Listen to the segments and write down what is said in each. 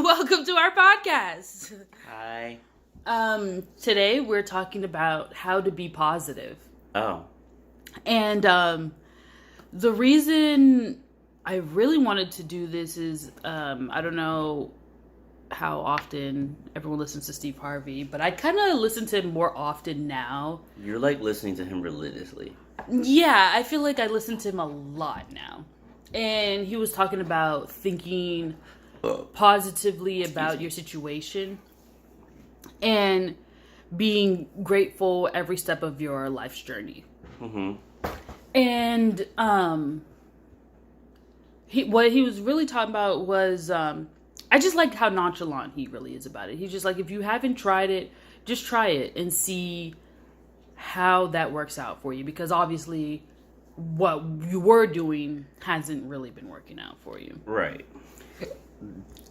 Welcome to our podcast. Hi. Today we're talking about how to be positive. Oh. And the reason I really wanted to do this is I don't know how often everyone listens to Steve Harvey, but I kind of listen to him more often now. You're like listening to him religiously. Yeah, I feel like I listen to him a lot now. And he was talking about thinking positively about your situation and being grateful every step of your life's journey. Mm-hmm. And what he was really talking about was I just like how nonchalant he really is about it. He's just like, if you haven't tried it, just try it and see how that works out for you, because obviously what you were doing hasn't really been working out for you. Right.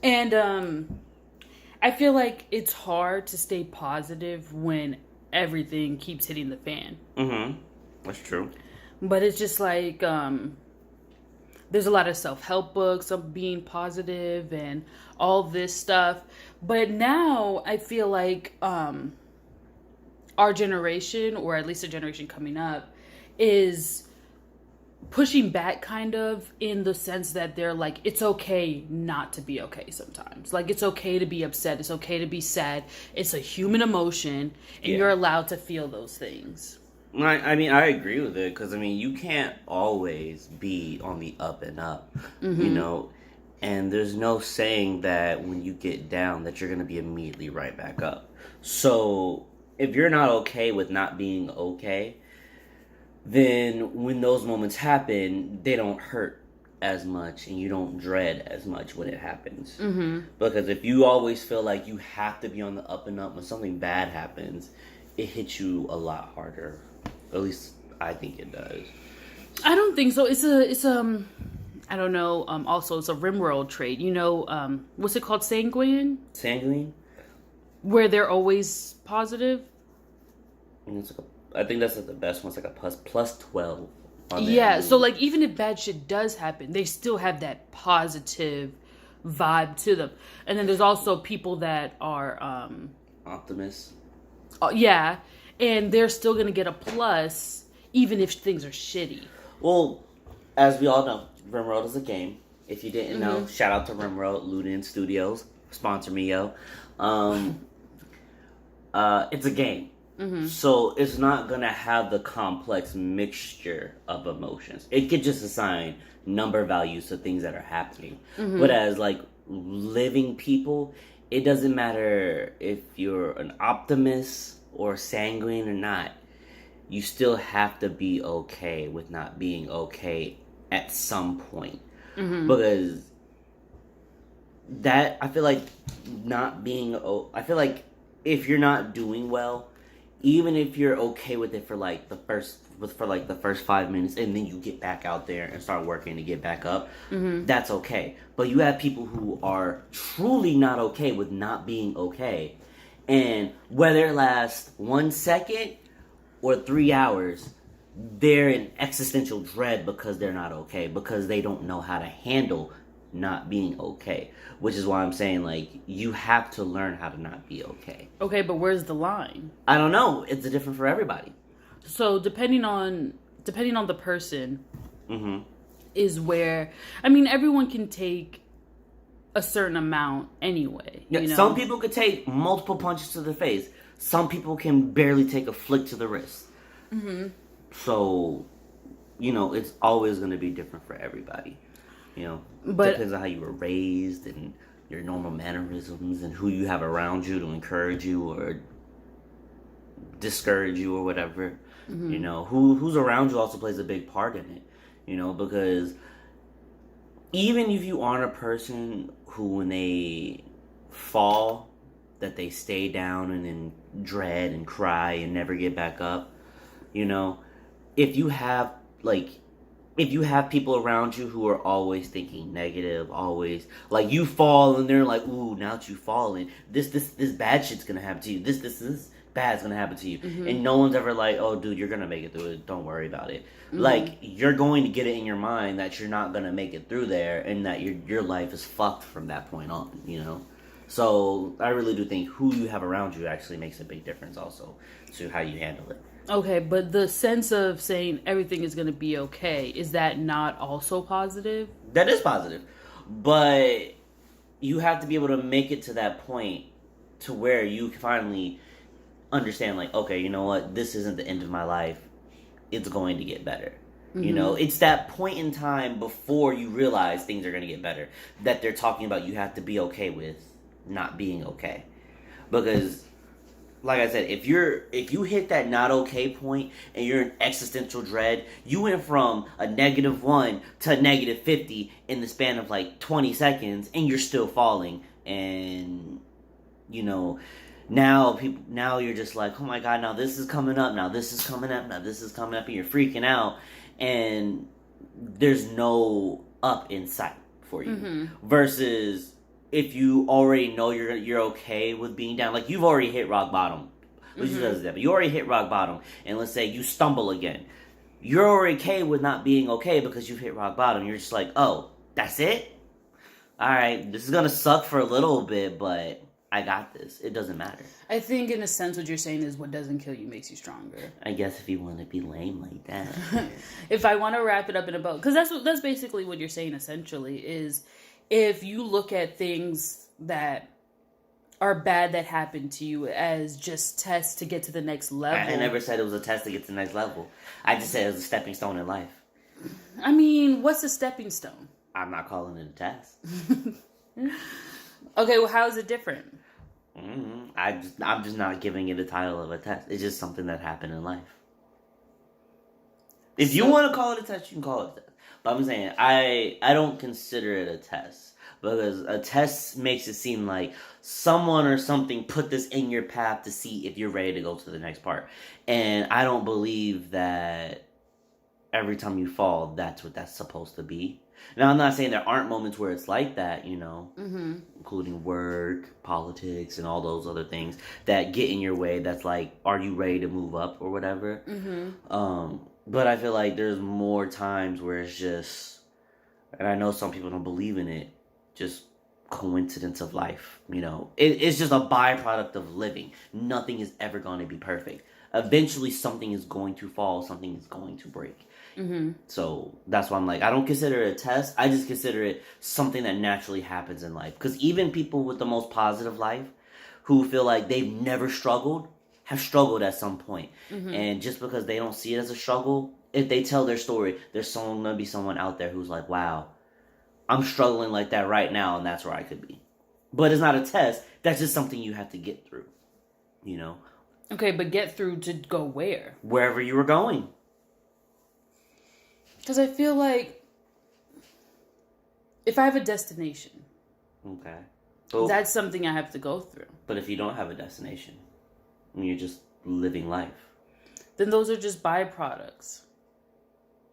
And I feel like it's hard to stay positive when everything keeps hitting the fan. Mm-hmm. That's true. But it's just like there's a lot of self-help books of being positive and all this stuff. But now I feel like our generation, or at least the generation coming up, is pushing back kind of in the sense that they're like, it's okay not to be okay sometimes. Like, it's okay to be upset. It's okay to be sad. It's a human emotion, and you're allowed to feel those things. I mean, I agree with it, because, I mean, you can't always be on the up and up, you know, and there's no saying that when you get down that you're going to be immediately right back up. So if you're not okay with not being okay, then when those moments happen, they don't hurt as much and you don't dread as much when it happens. Mm-hmm. Because if you always feel like you have to be on the up and up when something bad happens, it hits you a lot harder. At least I think it does. I don't think so. It's I don't know. Also, it's a Rimworld trait. You know, what's it called? Sanguine? Sanguine? Where they're always positive? And it's like I think that's like the best one. It's like a plus 12. Yeah, so like even if bad shit does happen, they still have that positive vibe to them. And then there's also people that are optimists. Yeah, and they're still gonna get a plus even if things are shitty. Well, as we all know, Rimworld is a game. If you didn't know, shout out to Rimworld, Ludin Studios, sponsor me, yo. It's a game. Mm-hmm. So it's not going to have the complex mixture of emotions. It could just assign number values to things that are happening. Mm-hmm. But as like living people, it doesn't matter if you're an optimist or sanguine or not. You still have to be okay with not being okay at some point. Mm-hmm. Because that, I feel like I feel like if you're not doing well, even if you're okay with it for the first 5 minutes, and then you get back out there and start working to get back up, that's okay. But you have people who are truly not okay with not being okay, and whether it lasts 1 second or 3 hours, they're in existential dread because they're not okay, because they don't know how to handle not being okay. Which is why I'm saying, like, you have to learn how to not be okay. Okay, but where's the line? I don't know. It's different for everybody. So depending on the person, is where, I mean, everyone can take a certain amount anyway. Yeah, you know? Some people could take multiple punches to the face. Some people can barely take a flick to the wrist. Mm-hmm. So, you know, it's always going to be different for everybody. You know, but depends on how you were raised and your normal mannerisms and who you have around you to encourage you or discourage you or whatever. Mm-hmm. You know, who's around you also plays a big part in it. You know, because even if you aren't a person who, when they fall, that they stay down and then dread and cry and never get back up, you know, if you have people around you who are always thinking negative, always, like, you fall and they're like, ooh, now that you've fallen, this bad shit's gonna happen to you. This bad's gonna happen to you. Mm-hmm. And no one's ever like, oh, dude, you're gonna make it through it. Don't worry about it. Mm-hmm. Like, you're going to get it in your mind that you're not gonna make it through there and that your life is fucked from that point on, you know? So I really do think who you have around you actually makes a big difference also to how you handle it. Okay, but the sense of saying everything is going to be okay, is that not also positive? That is positive. But you have to be able to make it to that point to where you can finally understand, like, okay, you know what? This isn't the end of my life. It's going to get better. You know, it's that point in time before you realize things are going to get better that they're talking about you have to be okay with not being okay. Because, like I said, if you hit that not okay point and you're in existential dread, you went from a -1 to a -50 in the span of like 20 seconds and you're still falling. And, you know, now you're just like, oh my god, now this is coming up, now this is coming up, now this is coming up, and you're freaking out, and there's no up in sight for you. Versus if you already know you're okay with being down, like you've already hit rock bottom. Which does that, but you already hit rock bottom, and let's say you stumble again. You're already okay with not being okay because you've hit rock bottom. You're just like, oh, that's it? Alright, this is gonna suck for a little bit, but I got this. It doesn't matter. I think, in a sense, what you're saying is what doesn't kill you makes you stronger. I guess if you want to be lame like that. If I want to wrap it up in a bow, because that's basically what you're saying. Essentially, is if you look at things that are bad that happen to you as just tests to get to the next level. I never said it was a test to get to the next level. I just said it was a stepping stone in life. I mean, what's a stepping stone? I'm not calling it a test. Okay, well, how is it different? I'm just not giving it a title of a test. It's just something that happened in life. If you want to call it a test, you can call it a test. But I'm saying I don't consider it a test, because a test makes it seem like someone or something put this in your path to see if you're ready to go to the next part. And I don't believe that every time you fall, that's what that's supposed to be. Now, I'm not saying there aren't moments where it's like that, you know, including work, politics, and all those other things that get in your way. That's like, are you ready to move up or whatever? But I feel like there's more times where it's just, and I know some people don't believe in it, just coincidence of life. You know, it's just a byproduct of living. Nothing is ever going to be perfect. Eventually, something is going to fall. Something is going to break. So that's why I'm like, I don't consider it a test. I just consider it something that naturally happens in life. Because even people with the most positive life, who feel like they've never struggled, have struggled at some point. And just because they don't see it as a struggle, if they tell their story, there's going to be someone out there who's like, wow, I'm struggling like that right now, and that's where I could be. But it's not a test. That's just something you have to get through, you know? Okay, but get through to go where? Wherever you were going. Because I feel like if I have a destination, Okay. But, that's something I have to go through. but if you don't have a destination, and you're just living life. Then those are just byproducts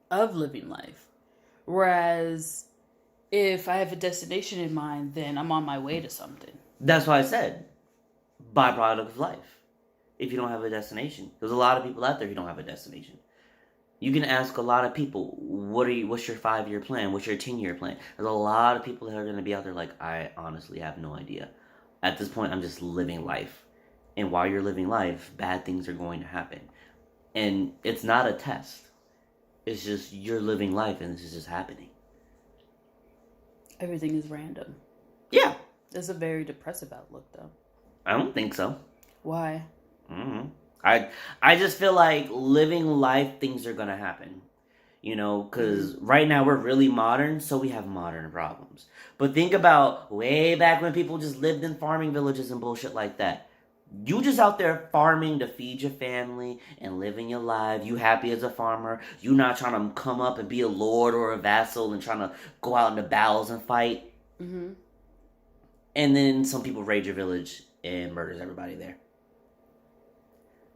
of living life. Whereas if I have a destination in mind, then I'm on my way to something. That's why I said byproduct of life. If you don't have a destination. There's a lot of people out there who don't have a destination. You can ask a lot of people, what's your 5-year plan? What's your 10-year plan? There's a lot of people that are going to be out there like, I honestly have no idea. At this point, I'm just living life. And while you're living life, bad things are going to happen. And it's not a test. It's just you're living life and this is just happening. Everything is random. Yeah. That's a very depressive outlook, though. I don't think so. Why? I just feel like living life, things are gonna happen, you know, because right now we're really modern, so we have modern problems. But think about way back when people just lived in farming villages and bullshit like that. You just out there farming to feed your family and living your life. You happy as a farmer. You not trying to come up and be a lord or a vassal and trying to go out into battles and fight. And then some people raid your village and murders everybody there.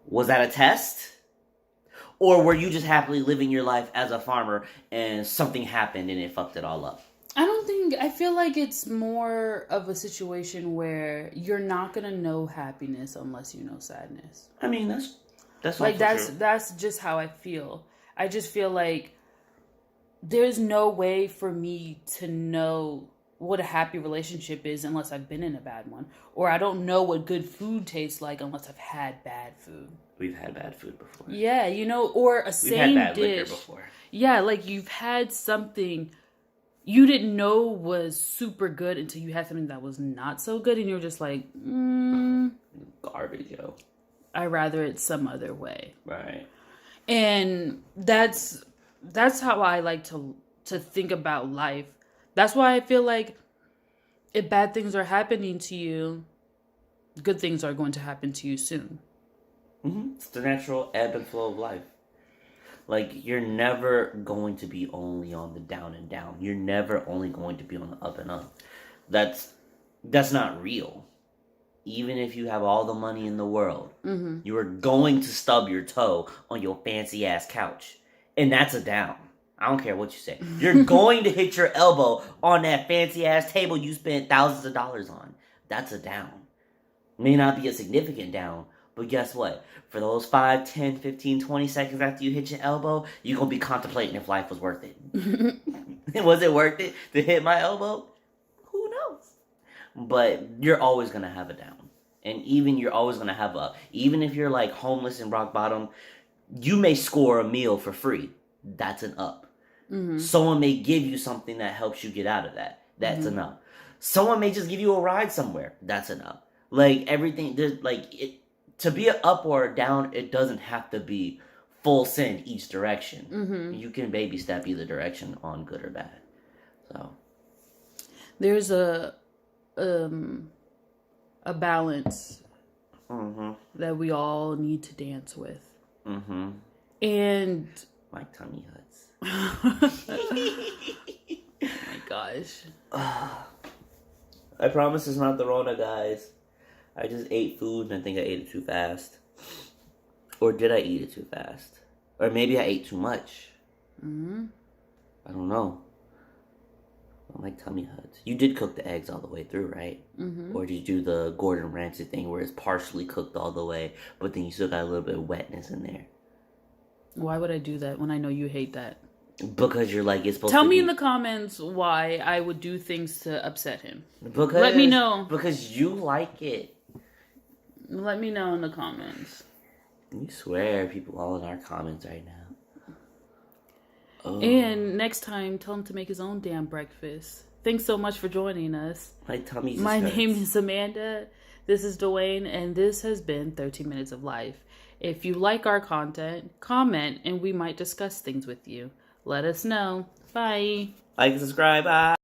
Was that a test? Or were you just happily living your life as a farmer and something happened and it fucked it all up? I feel like it's more of a situation where you're not going to know happiness unless you know sadness. I mean, that's like true. that's just how I feel. I just feel like there's no way for me to know what a happy relationship is unless I've been in a bad one. Or I don't know what good food tastes like unless I've had bad food. We've had bad food before. Yeah, you know, or a We've same had bad liquor dish. before. Yeah, like you've had something you didn't know was super good until you had something that was not so good, and you're just like, Garbage, yo. I'd rather it some other way. Right. And that's how I like to think about life. That's why I feel like if bad things are happening to you, good things are going to happen to you soon. It's the natural ebb and flow of life. Like, you're never going to be only on the down and down. You're never only going to be on the up and up. That's not real. Even if you have all the money in the world, you are going to stub your toe on your fancy ass couch. And that's a down. I don't care what you say. You're going to hit your elbow on that fancy ass table you spent thousands of dollars on. That's a down. May not be a significant down, but guess what? For those 5, 10, 15, 20 seconds after you hit your elbow, you're going to be contemplating if life was worth it. Was it worth it to hit my elbow? Who knows? But you're always going to have a down. And even you're always going to have a... Even if you're like homeless and rock bottom, you may score a meal for free. That's an up. Someone may give you something that helps you get out of that. That's an up. Someone may just give you a ride somewhere. That's an up. Like, everything... There's like... To be an up or a down, it doesn't have to be full send each direction. You can baby step either direction on good or bad. So there's a balance that we all need to dance with. And my tummy hurts. Oh my gosh. I promise it's not the Rona, guys. I just ate food and I think I ate it too fast. Or did I eat it too fast? Or maybe I ate too much. I don't know. My tummy hurts. You did cook the eggs all the way through, right? Or did you do the Gordon Ramsay thing where it's partially cooked all the way, but then you still got a little bit of wetness in there? Why would I do that when I know you hate that? Because you're like, it's supposed Tell to me be... in the comments why I would do things to upset him. Because, let me know. Because you like it. Let me know in the comments. You swear people all in our comments right now. Oh. And next time, tell him to make his own damn breakfast. Thanks so much for joining us. My tummy My hurts. name is Amanda. This is Dwayne, and this has been 13 Minutes of Life. If you like our content, comment, and we might discuss things with you. Let us know. Bye. Like and subscribe. Bye.